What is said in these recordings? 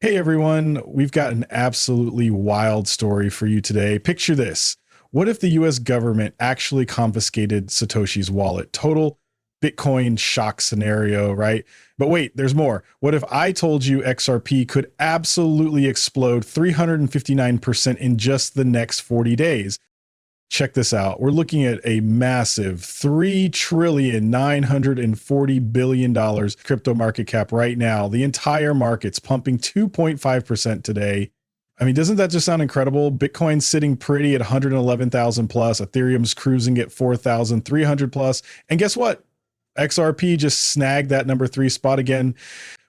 Hey everyone, we've got an absolutely wild story for you today. Picture this. What if the US government actually confiscated Satoshi's wallet? Total Bitcoin shock scenario, right? But wait, there's more. What if I told you XRP could absolutely explode 359% in just the next 40 days? Check this out. We're looking at a massive $3,940,000,000,000 crypto market cap right now. The entire market's pumping 2.5% today. I mean, doesn't that just sound incredible? Bitcoin's sitting pretty at 111,000 plus. Ethereum's cruising at 4,300 plus. And guess what? XRP just snagged that number 3 spot again.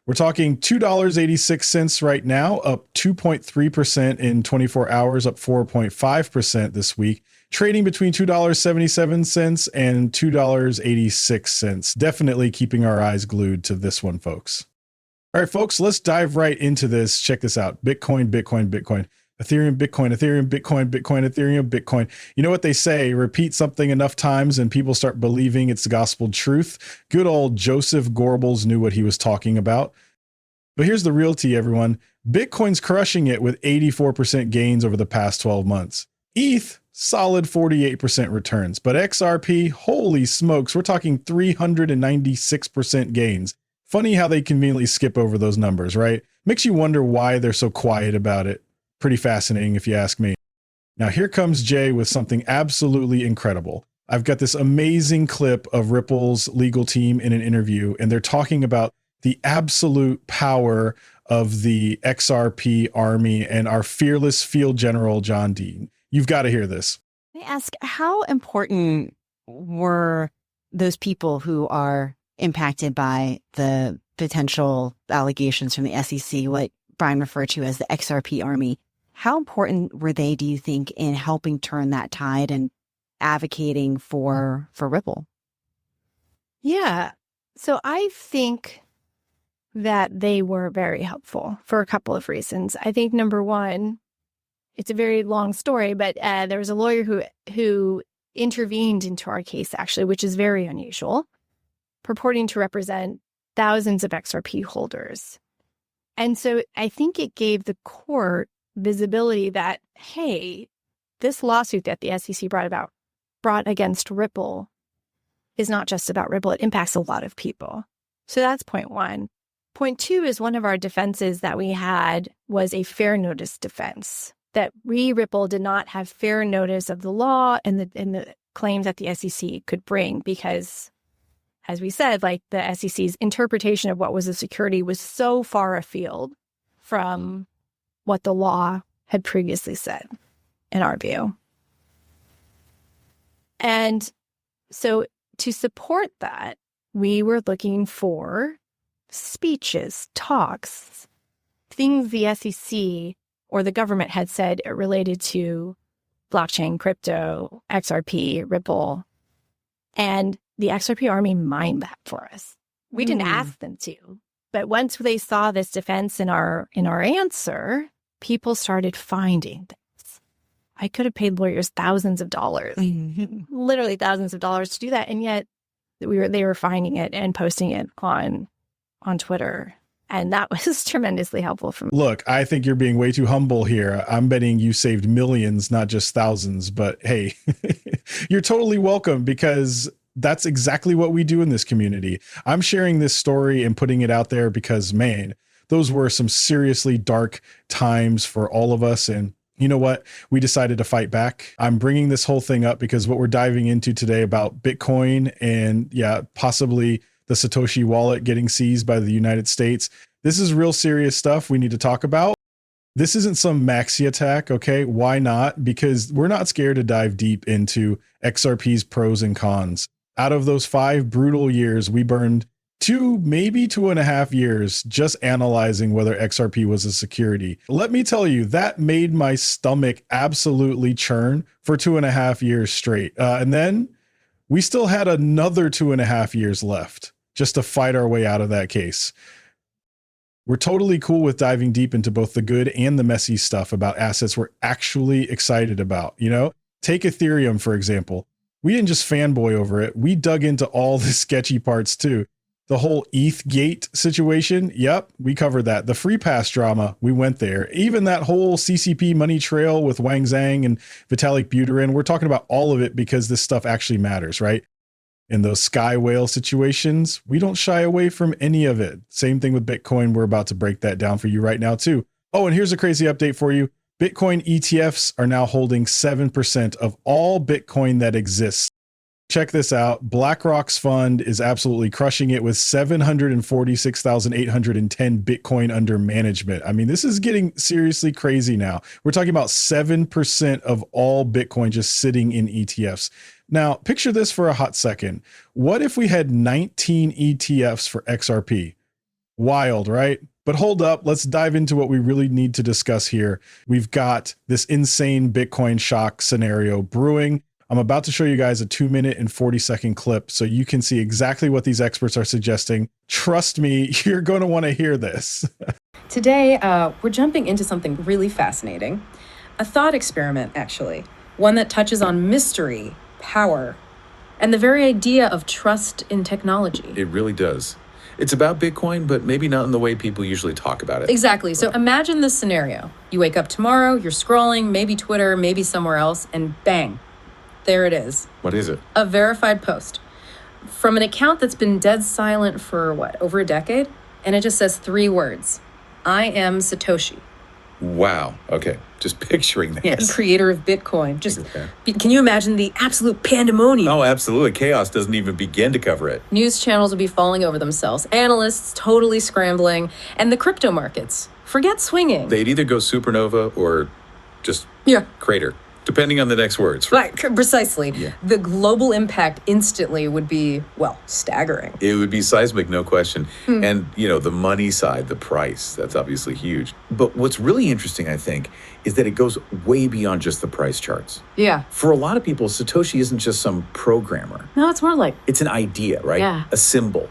We're talking $2.86 right now, up 2.3% in 24 hours, up 4.5% this week. Trading between $2.77 and $2.86. Definitely keeping our eyes glued to this one, folks. All right, folks, let's dive right into this. Check this out. Bitcoin, Bitcoin, Bitcoin, Ethereum, Bitcoin, Ethereum, Bitcoin, Bitcoin, Ethereum, Bitcoin. You know what they say, repeat something enough times and people start believing it's the gospel truth. Good old Joseph Goebbels knew what he was talking about. But here's the reality, everyone. Bitcoin's crushing it with 84% gains over the past 12 months. ETH, solid 48% returns. But XRP, holy smokes, we're talking 396% gains. Funny how they conveniently skip over those numbers, right? Makes you wonder why they're so quiet about it. Pretty fascinating if you ask me. Now here comes Jay with something absolutely incredible. I've got this amazing clip of Ripple's legal team in an interview, and they're talking about the absolute power of the XRP army and our fearless field general, John Dean. You've got to hear this. They ask, how important were those people who are impacted by the potential allegations from the SEC, what Brian referred to as the XRP army? How important were they, do you think, in helping turn that tide and advocating for Ripple? Yeah. So I think that they were very helpful for a couple of reasons. I think number one, it's a very long story, but there was a lawyer who intervened into our case, actually, which is very unusual, purporting to represent thousands of XRP holders. And so I think it gave the court visibility that, hey, this lawsuit that the SEC brought against Ripple is not just about Ripple. It impacts a lot of people. So that's point one. Point two is one of our defenses that we had was a fair notice defense, that Ripple did not have fair notice of the law and the claims that the SEC could bring because, as we said, like the SEC's interpretation of what was a security was so far afield from what the law had previously said, in our view. And so to support that, we were looking for speeches, talks, things the SEC or the government had said related to blockchain, crypto, XRP, Ripple. And the XRP army mined that for us. We didn't ask them to. But once they saw this defense in our answer, people started finding things. I could have paid lawyers thousands of dollars, literally thousands of dollars to do that. And yet they were finding it and posting it on Twitter. And that was tremendously helpful for me. Look, I think you're being way too humble here. I'm betting you saved millions, not just thousands. But hey, you're totally welcome because that's exactly what we do in this community. I'm sharing this story and putting it out there because, man, those were some seriously dark times for all of us. And you know what? We decided to fight back. I'm bringing this whole thing up because what we're diving into today about Bitcoin and possibly the Satoshi wallet getting seized by the United States. This is real serious stuff we need to talk about. This isn't some maxi attack, okay? Why not? Because we're not scared to dive deep into XRP's pros and cons. Out of those 5 brutal years, we burned 2, maybe 2.5 years just analyzing whether XRP was a security. Let me tell you, that made my stomach absolutely churn for 2.5 years straight. And then we still had another 2.5 years left just to fight our way out of that case. We're totally cool with diving deep into both the good and the messy stuff about assets we're actually excited about. You know, take Ethereum, for example. We didn't just fanboy over it. We dug into all the sketchy parts too. The whole ETH gate situation. Yep, we covered that. The free pass drama, we went there. Even that whole CCP money trail with Wang Zhang and Vitalik Buterin. We're talking about all of it because this stuff actually matters, right? In those sky whale situations, we don't shy away from any of it. Same thing with Bitcoin. We're about to break that down for you right now too. Oh, and here's a crazy update for you. Bitcoin ETFs are now holding 7% of all Bitcoin that exists. Check this out. BlackRock's fund is absolutely crushing it with 746,810 Bitcoin under management. I mean, this is getting seriously crazy now. We're talking about 7% of all Bitcoin just sitting in ETFs. Now, picture this for a hot second. What if we had 19 ETFs for XRP? Wild, right? But hold up, let's dive into what we really need to discuss here. We've got this insane Bitcoin shock scenario brewing. I'm about to show you guys a 2-minute and 40-second clip so you can see exactly what these experts are suggesting. Trust me, you're going to want to hear this. Today, we're jumping into something really fascinating. A thought experiment, actually. One that touches on mystery, power, and the very idea of trust in technology. It really does. It's about Bitcoin, but maybe not in the way people usually talk about it. Exactly. So imagine this scenario. You wake up tomorrow, you're scrolling, maybe Twitter, maybe somewhere else, and bang. There it is. What is it? A verified post from an account that's been dead silent for over a decade? And it just says 3 words. I am Satoshi. Wow. Okay. Just picturing this. Yeah, creator of Bitcoin. Can you imagine the absolute pandemonium? Oh, absolutely. Chaos doesn't even begin to cover it. News channels would be falling over themselves. Analysts totally scrambling. And the crypto markets, forget swinging. They'd either go supernova or just crater. Depending on the next words. Right, precisely. Yeah. The global impact instantly would be, staggering. It would be seismic, no question. And, the money side, the price, that's obviously huge. But what's really interesting, I think, is that it goes way beyond just the price charts. Yeah. For a lot of people, Satoshi isn't just some programmer. No, it's more like... It's an idea, right? Yeah. A symbol.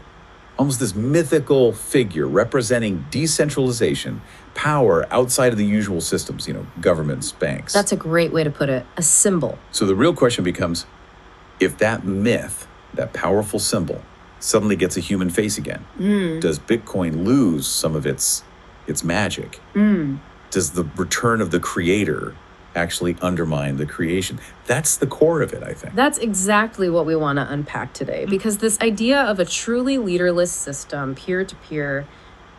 Almost this mythical figure representing decentralization, power outside of the usual systems, governments, banks. That's a great way to put it. A symbol. So the real question becomes, if that myth, that powerful symbol, suddenly gets a human face again, does Bitcoin lose some of its magic? Does the return of the creator actually undermine the creation? That's the core of it, I think. That's exactly what we want to unpack today, because this idea of a truly leaderless system, peer-to-peer,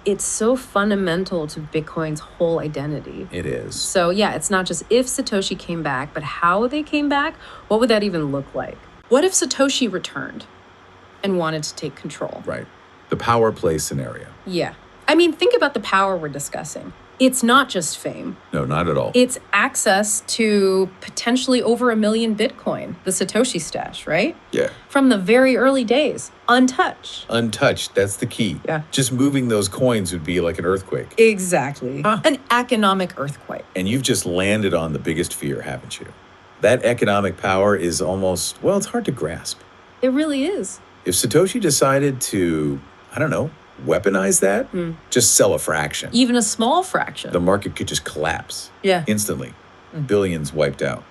it's so fundamental to Bitcoin's whole identity. It is. So it's not just if Satoshi came back, but how they came back. What would that even look like? What if Satoshi returned and wanted to take control? Right. The power play scenario. Yeah. I mean, think about the power we're discussing. It's not just fame. No, not at all. It's access to potentially over 1 million Bitcoin, the Satoshi stash, right? Yeah. From the very early days, untouched. Untouched, that's the key. Yeah. Just moving those coins would be like an earthquake. Exactly. An economic earthquake. And you've just landed on the biggest fear, haven't you? That economic power is almost, it's hard to grasp. It really is. If Satoshi decided to, weaponize that, just sell a fraction. Even a small fraction. The market could just collapse. Yeah. Instantly. Billions wiped out.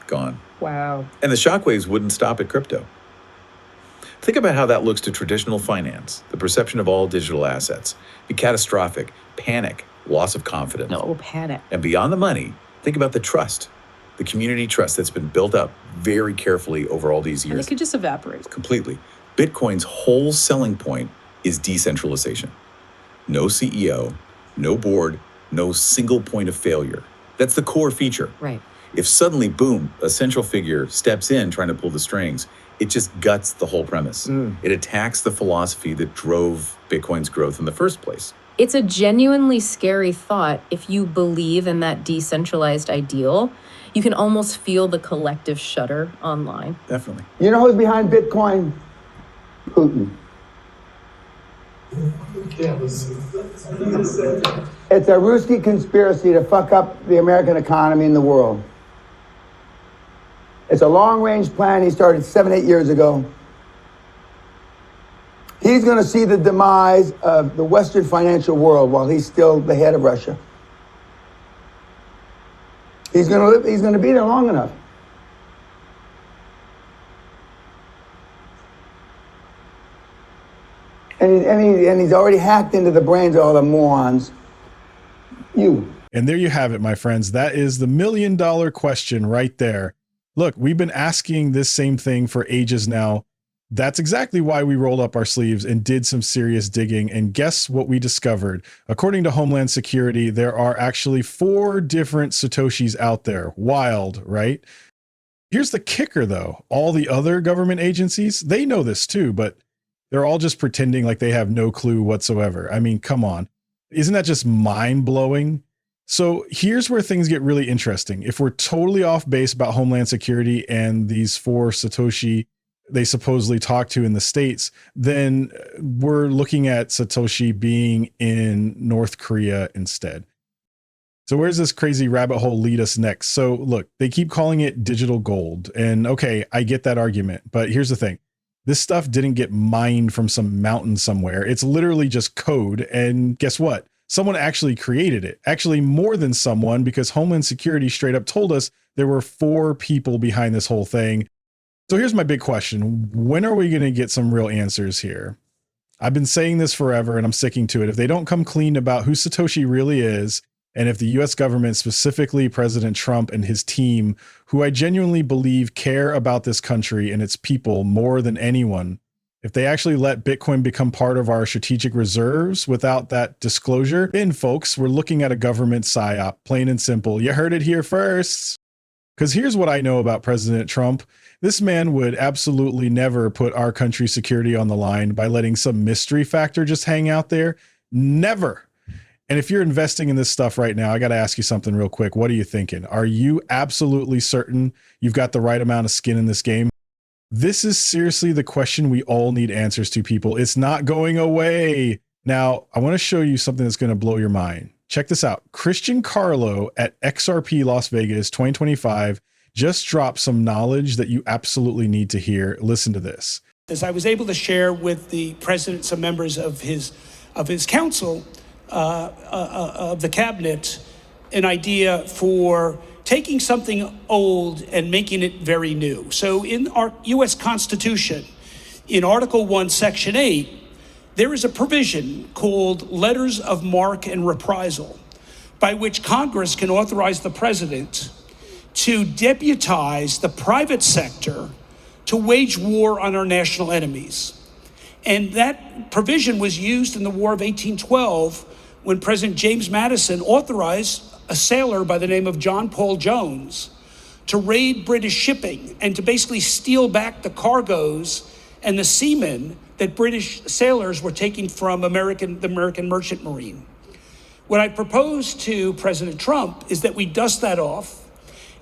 Gone. Wow. And the shockwaves wouldn't stop at crypto. Think about how that looks to traditional finance. The perception of all digital assets. Be catastrophic. Panic. Loss of confidence. No panic. And beyond the money, think about the trust. The community trust that's been built up very carefully over all these years. And it could just evaporate. Completely. Bitcoin's whole selling point is decentralization. No CEO, no board, no single point of failure. That's the core feature. Right. If suddenly, boom, a central figure steps in trying to pull the strings, it just guts the whole premise. It attacks the philosophy that drove Bitcoin's growth in the first place. It's a genuinely scary thought. If you believe in that decentralized ideal, you can almost feel the collective shudder online. Definitely. You know who's behind Bitcoin? Putin. It's a Ruski conspiracy to fuck up the American economy and the world. It's a long-range plan he started 7-8 years ago. He's going to see the demise of the Western financial world while he's still the head of Russia. He's going to be there long enough. And he's already hacked into the brains of all the morons. You. And there you have it, my friends. That is the $1 million question right there. Look, we've been asking this same thing for ages now. That's exactly why we rolled up our sleeves and did some serious digging. And guess what we discovered? According to Homeland Security, there are actually 4 different Satoshis out there. Wild, right? Here's the kicker, though. All the other government agencies, they know this too, but they're all just pretending like they have no clue whatsoever. I mean, come on. Isn't that just mind-blowing? So here's where things get really interesting. If we're totally off base about Homeland Security and these 4 Satoshi they supposedly talk to in the States, then we're looking at Satoshi being in North Korea instead. So where's this crazy rabbit hole lead us next? So look, they keep calling it digital gold. And okay, I get that argument, but here's the thing. This stuff didn't get mined from some mountain somewhere. It's literally just code. And guess what? Someone actually created it. Actually, more than someone, because Homeland Security straight up told us there were 4 people behind this whole thing. So here's my big question. When are we going to get some real answers here? I've been saying this forever and I'm sticking to it. If they don't come clean about who Satoshi really is, and if the US government, specifically President Trump and his team, who I genuinely believe care about this country and its people more than anyone, if they actually let Bitcoin become part of our strategic reserves without that disclosure, then folks, we're looking at a government psyop, plain and simple. You heard it here first. Because here's what I know about President Trump. This man would absolutely never put our country's security on the line by letting some mystery factor just hang out there. Never. And if you're investing in this stuff right now, I got to ask you something real quick. What are you thinking? Are you absolutely certain you've got the right amount of skin in this game? This is seriously the question we all need answers to, people. It's not going away. Now, I want to show you something that's going to blow your mind. Check this out. Christian Carlo at XRP Las Vegas 2025 just dropped some knowledge that you absolutely need to hear. Listen to this. As I was able to share with the president, some members of his council, of the cabinet, an idea for taking something old and making it very new. So in our U.S. Constitution, in Article 1, Section 8, there is a provision called letters of marque and reprisal, by which Congress can authorize the president to deputize the private sector to wage war on our national enemies. And that provision was used in the War of 1812 when President James Madison authorized a sailor by the name of John Paul Jones to raid British shipping and to basically steal back the cargoes and the seamen that British sailors were taking from the American merchant marine. What I propose to President Trump is that we dust that off,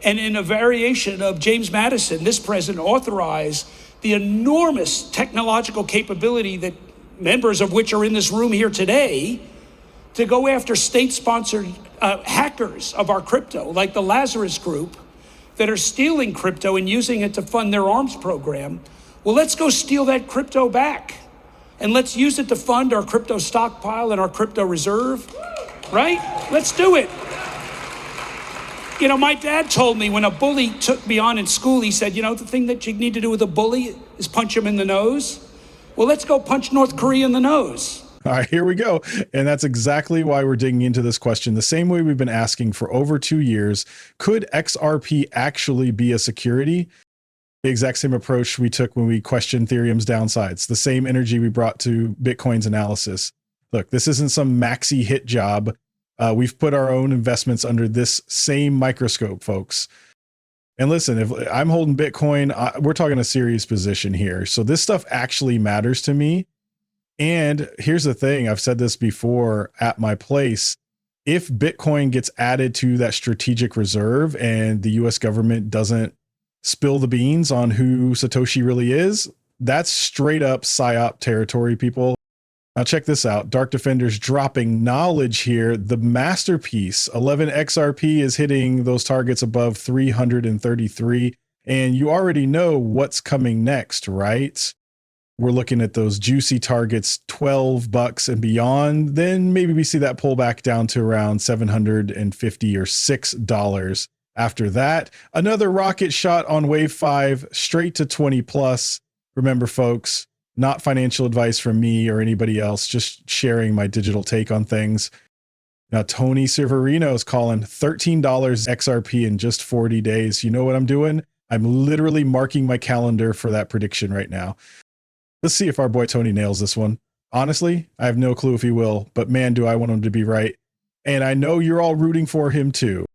and in a variation of James Madison, this president authorized the enormous technological capability that members of which are in this room here today to go after state-sponsored hackers of our crypto, like the Lazarus Group, that are stealing crypto and using it to fund their arms program. Well, let's go steal that crypto back, and let's use it to fund our crypto stockpile and our crypto reserve, right? Let's do it. You know, my dad told me when a bully took me on in school, he said, you know, the thing that you need to do with a bully is punch him in the nose. Well, let's go punch North Korea in the nose. All right, here we go. And that's exactly why we're digging into this question the same way we've been asking for over 2 years. Could XRP actually be a security? The exact same approach we took when we questioned Ethereum's downsides, the same energy we brought to Bitcoin's analysis. Look, this isn't some maxi hit job. We've put our own investments under this same microscope, folks. And listen, if I'm holding Bitcoin, we're talking a serious position here. So this stuff actually matters to me. And here's the thing, I've said this before at my place. If Bitcoin gets added to that strategic reserve and the US government doesn't spill the beans on who Satoshi really is, that's straight up PSYOP territory, people. Now check this out. Dark Defenders dropping knowledge here. The masterpiece 11 XRP is hitting those targets above 333. And you already know what's coming next, right? We're looking at those juicy targets, $12 and beyond. Then maybe we see that pull back down to around $750 or $6. After that, another rocket shot on wave 5 straight to 20 plus. Remember, folks, Not financial advice from me or anybody else, just sharing my digital take on things. Now, Tony Severino is calling $13 XRP in just 40 days. You know what I'm doing? I'm literally marking my calendar for that prediction right now. Let's see if our boy Tony nails this one. Honestly, I have no clue if he will, but man, do I want him to be right. And I know you're all rooting for him too.